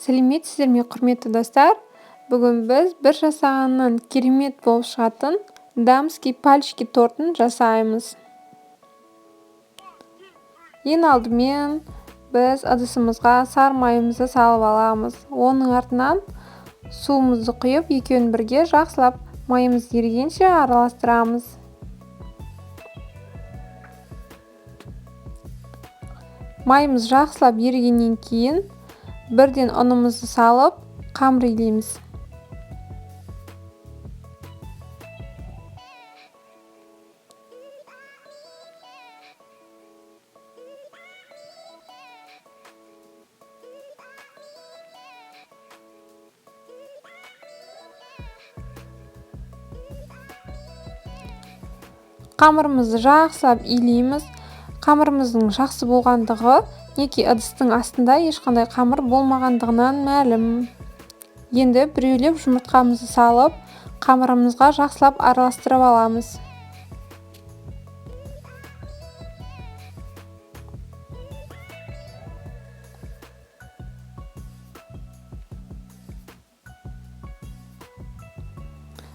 Сәлеметсіздер ме, құрметті достар? Бүгін біз бір жасағаннан керемет болып шығатын дамский пальчики тортын жасаймыз. Ең алдымен біз ыдысымызға сары майымызды салып аламыз. Оның артынан суымызды құйып, екеуін бірге жақсылап майымыз ерігенше араластырамыз. Майымыз жақсылап ерігеннен кейін бірден ұнымызды салып қамыр илейміз. Қамырымызды жақсылап илейміз. Қамырымыздың жақсы болғандығы неке ыдыстың астында ешқандай қамыр болмағандығынан мәлім. Енді біреулеп жұмыртқамызды салып, қамырымызға жақсылап араластырып аламыз.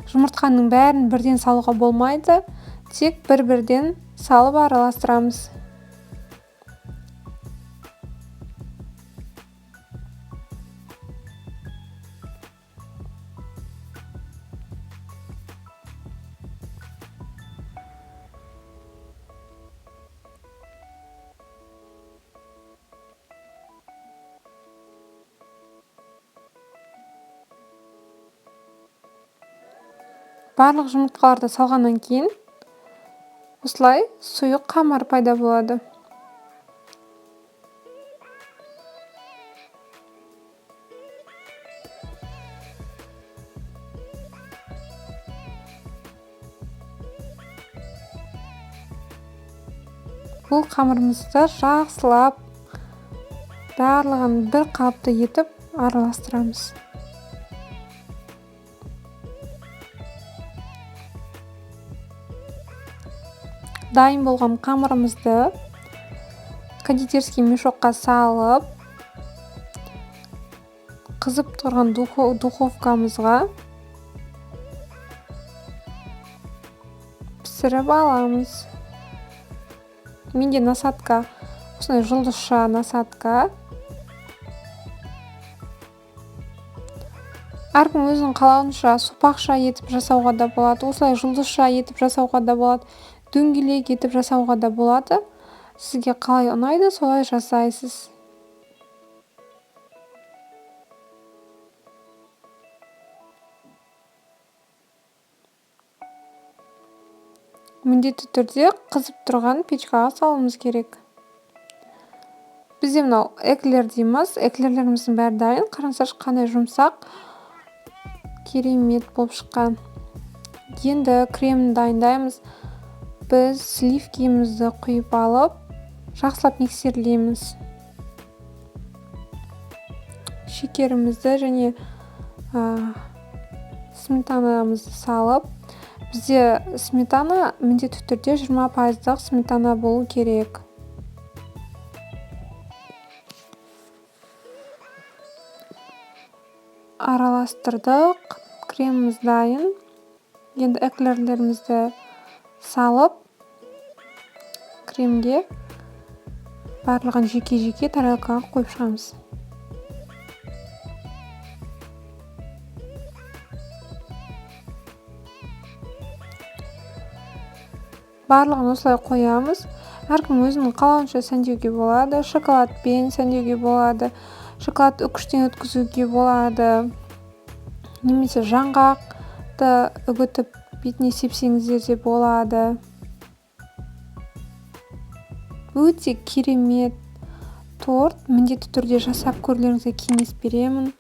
Жұмыртқаның бәрін бірден салуға болмайды, тек бір-бірден салып араластырамыз. Барлық жұмыртқаларды салғаннан кейін осылай сұйық қамыр пайда болады. Бұл қамырымызды жақсылап барлығын бір қалыпты етіп араластырамыз. Дайын болған қамырымызды кондитерский мешокқа салып, қызып тұрған духовкамызға пісіріп аламыз. Менде насадка, осындай жұлдызша насадка. Әркім өзінің қалауынша сопақша етіп жасауға да болады, осылай жұлдызша етіп жасауға да болады, дөңгелек етіп жасауға да болады. Сізге қалай ұнайды, солай жасайсыз. Міндетті түрде қызып тұрған печкаға салуымыз керек. Бізде мынау эклер дейміз. Эклерлеріміздің бәрі дайын. Қараңыздаршы, қандай жұмсақ, керемет болып шыққан. Енді кремін дайындаймыз. Біз сливкемізді құйып алып, жақсылап миксерлейміз. Шекерімізді және сметанамызды салып, бізде сметана міндетті түрде 20% сметана болу керек. Араластырдық, креміміз дайын. Енді эклерлерімізді салып, кремге барлығын жеке-жеке тарелкаға қойып шығамыз. Барлығын осылай қоямыз. Әркім өзінің қалауынша сәндеуге болады. Шоколадпен сәндеуге болады. Шоколад үкіштен өткізуге болады. Немесе жаңғақты үгітіп бетіне сепсеңіздер де болады. Өте керемет торт. Міндетті түрде жасап көрлеріңізге кеңес беремін.